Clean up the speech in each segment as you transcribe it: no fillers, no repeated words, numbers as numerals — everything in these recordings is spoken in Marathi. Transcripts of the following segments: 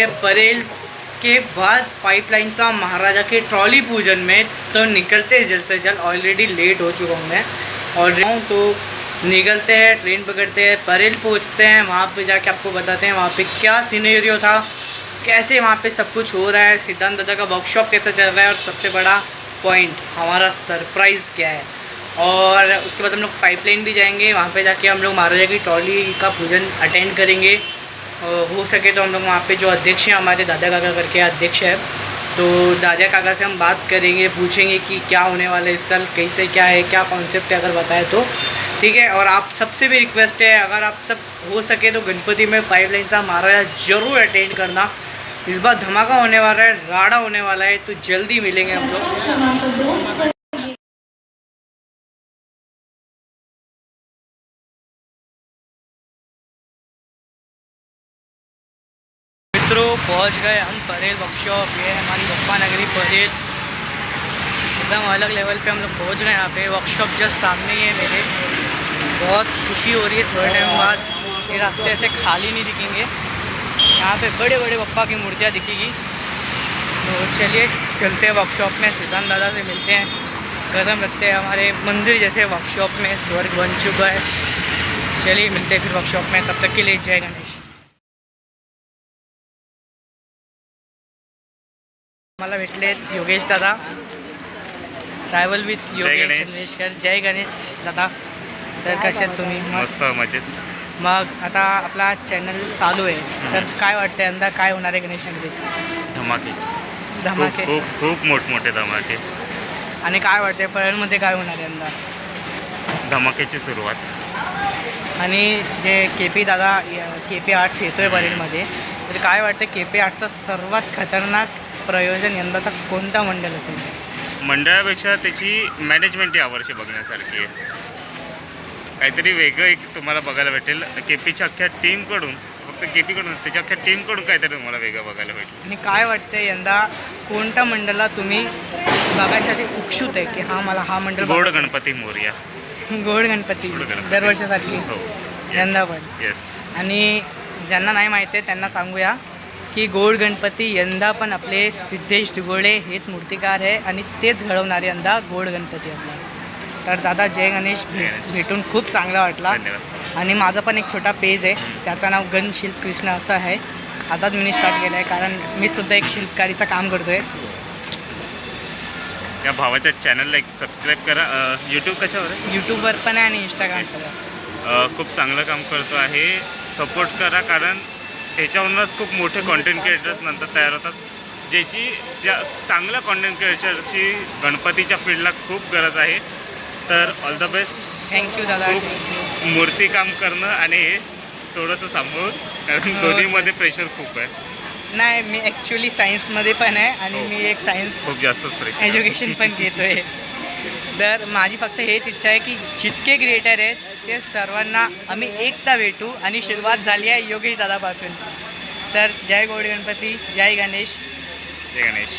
हैं परेल के बाद पाइपलाइनचा महाराजा के ट्रॉली पूजन में। तो निकलते हैं जल्द से जल्द, ऑलरेडी लेट हो चुका हूँ मैं और तो निकलते हैं, ट्रेन पकड़ते हैं, परेल पहुँचते हैं। वहाँ पे जाके आपको बताते हैं वहाँ पे क्या सिनेरियो था, कैसे वहाँ पे सब कुछ हो रहा है, सिद्धांत दादा का वर्कशॉप कैसा चल रहा है और सबसे बड़ा पॉइंट हमारा सरप्राइज़ क्या है। और उसके बाद हम लोग पाइपलाइन भी जाएंगे, वहाँ पे जाके हम लोग महाराजा की ट्रॉली का पूजन अटेंड करेंगे। हो सके तो हम लोग वहाँ पे जो अध्यक्ष हैं हमारे दादा काका करके अध्यक्ष है, तो दादा काका से हम बात करेंगे, पूछेंगे कि क्या होने वाला है इस साल, कैसे क्या है, क्या कॉन्सेप्ट है, अगर बताए तो ठीक है। और आप सबसे भी रिक्वेस्ट है, अगर आप सब हो सके तो गणपति में पाइपलाइनचा महाराजा जरूर अटेंड करना। इस बार धमाका होने वाला है, राड़ा होने वाला है, तो जल्दी मिलेंगे हम लोग। मित्रों पहुंच गए हम परेल वर्कशॉप। ये है हमारी बप्पा नगरी परेल, एकदम अलग लेवल पे हम लोग पहुंच गए यहाँ पे। वर्कशॉप जस्ट सामने ही है मेरे। बहुत खुशी हो रही है, थोड़े टाइम बाद ये रास्ते ऐसे खाली नहीं दिखेंगे, यहाँ पे बड़े बड़े बप्पा की मूर्तियाँ दिखेगी। तो चलिए चलते हैं वर्कशॉप में, सिद्धांत दादा से मिलते हैं, कदम रखते हैं। हमारे मंदिर जैसे वर्कशॉप में स्वर्ग बन चुका है। चलिए मिलते हैं फिर वर्कशॉप में, तब तक के लिए जय गणेश। मला भेटले योगेश दादा, ट्रॅव्हल विथ योगेश चंद्रेशकर। जय गणेश दादा, तर कसे आहेत तुम्ही? मस्त मजेत। मग आता आपला चॅनल चालू आहे, तर काय वाटतं यंदा काय होणार आहे गणेशांमध्ये? धमाके धमाके, खूप खूप मोठमोठे धमाके। आणि काय वाटतंय परेलमध्ये काय होणार आहे यंदा? धमाक्याची सुरुवात। आणि जे KP दादा KP आर्ट्स येतोय परेलमध्ये, तर काय वाटतं KP आर्ट्सचा सर्वात खतरनाक प्रयोजन यंदाचा कोणता मंडळ असेल? मंडळापेक्षा त्याची मॅनेजमेंट यावर्षी बघण्यासारखी आहे। काहीतरी वेगळं एक तुम्हाला बघायला भेटेल KPच्या अख्ख्या टीमकडून, फक्त KPकडून, त्याच्या अख्ख्या टीमकडून काहीतरी तुम्हाला वेगळं बघायला भेटेल। आणि काय वाटतं यंदा कोणत्या मंडळाला तुम्ही बघायसाठी उत्सुक आहे की हा मला हा मंडळ? गोड गणपती मोरया। गोड गणपती दरवर्षीसारखी हो, यंदा पण। येस। आणि ज्यांना नाही माहिती आहे त्यांना सांगूया की गोड गणपती यंदा पण आपले सिद्धेश दुगोळे हेच मूर्तिकार आहे आणि तेच घडवणारे यंदा गोड गणपती आपला। तर दादा जय गणेश, भेटून खूप चांगला वाटला। धन्यवाद। आणि माझा पण एक छोटा पेज आहे, त्याचं नाव गण शिल्प कृष्ण असं आहे। आताच मी स्टार्ट केलं आहे, कारण मी सुद्धा एक शिल्पकारीचं काम करतो आहे। त्या भावाच्या चॅनलला एक सबस्क्राईब करा। यूट्यूब कशावर आहे? यूट्यूबवर पण आहे आणि इंस्टाग्रामवर। खूप चांगलं काम करतो आहे, सपोर्ट करा, कारण ह्याच्यावरूनच खूप मोठे कॉन्टेंट क्रिएटर्स नंतर तयार होतात, ज्या चांगल्या कॉन्टेंट क्रिएटर्सची गणपतीच्या फील्डला खूप गरज आहे। तर ऑल द बेस्ट। थँक्यू दादा। मूर्ती काम करणं आणि हे थोडंसं सांभाळून, कारण दोन्हीमध्ये प्रेशर खूप आहे। नाही, मी ॲक्च्युली सायन्समध्ये पण आहे आणि मी एक सायन्स खूप जास्तच प्रेशर एज्युकेशन पण घेतो आहे। तर माझी फक्त हेच इच्छा आहे की जितके क्रिएटर आहेत ते सर्वांना आम्ही एकता भेटू, आणि सुरुवात झाली आहे योगेश दादापासून। तर जय गोड गणपती, जय गणेश। जय गणेश।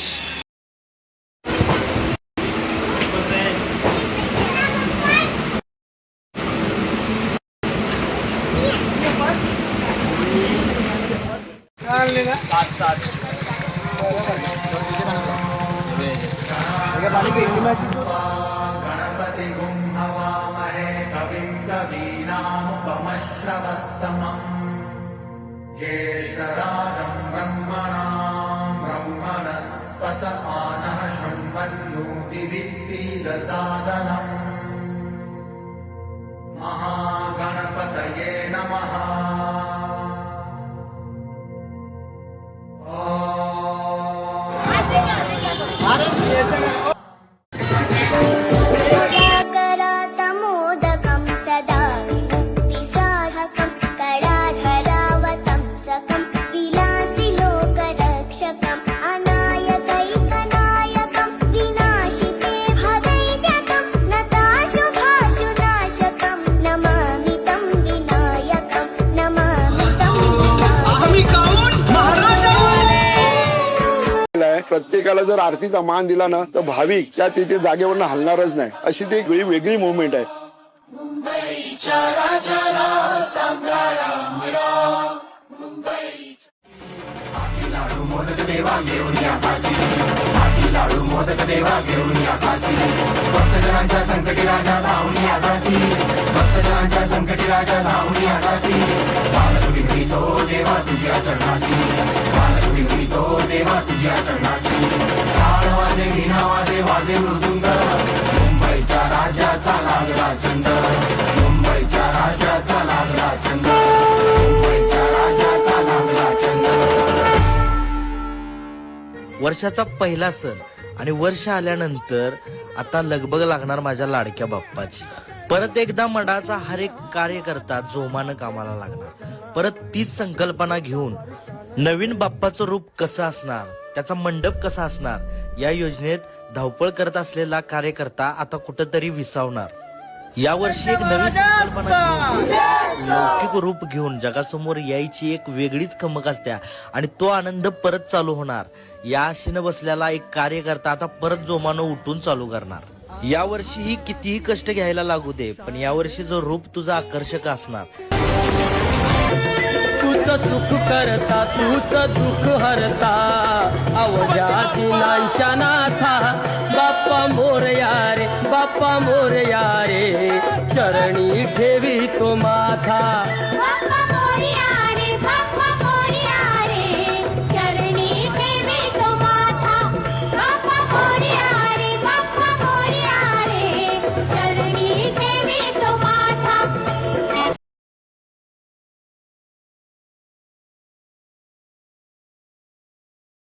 गणपति गुं हवामहे कविं कवीनामुपमश्रवस्तमम् ज्येष्ठराजं ब्रह्मणस्पत आनः शृण्वन्नोतिभिः सीदसादनम् महागणपतये नमः। मोदकं सदा विमुक्तिसाधकं कडाधरावतं सकं विलासि लोकरक्षकम् अनायकैकनायकं विनाशिते भदैत्यकं नताशुभाशुनाशकं नमामि तं विनायकं, नमामि तं प्रत्येकाला जर आरतीचा मान दिला ना तर भाविक त्या तिथे जागेवरनं हलणारच नाही, अशी ती एक वेगळी मुवमेंट आहे। मोदक देवा घेऊन या काशी हाती लाडू मोदक देवा घेऊन या काशी भक्तजनांच्या संकटी राजा धावून या काशी भक्तजनांच्या संकटी राजा धावून या काशी बालक विनवितो देवा तुझ्या चरणाशी बालक विनवितो देवा तुझ्या चरणाशी टाळ वाजे वीणा वाजे वाजे मृदुंग मुंबईच्या राजाचा लागला छंद मुंबईच्या राजाचा लागला छंद मुंबईच्या राजाचा लागला छंद. वर्षाचा पहिला सण आणि वर्ष आल्यानंतर आता लगबग लागणार माझ्या लाडक्या बाप्पाची. परत एकदा मठाचा हर एक कार्यकर्ता जोमानं कामाला लागणार. परत तीच संकल्पना घेऊन नवीन बाप्पाचं रूप कसं असणार, त्याचा मंडप कसा असणार, या योजनेत धावपळ करत असलेला कार्यकर्ता आता कुठंतरी विसावणार. यावर्षी एक नवी संकल्पना घेऊन लौकिक रूप घेऊन जगासमोर यायची एक वेगळीच खमक असत्या आणि तो आनंद परत चालू होणार. या आशेनं बसलेला एक कार्यकर्ता आता परत जोमानं उठून चालू करणार. यावर्षीही कितीही कष्ट घ्यायला लागू दे, पण यावर्षीचं रूप तुझं आकर्षक असणार. तूच सुख करता तूच दुःख हरता अवघ्या दिनांच्या नाथा बाप्पा मोरया रे बाप्पा मोरया रे चरणी ठेवी तो माथा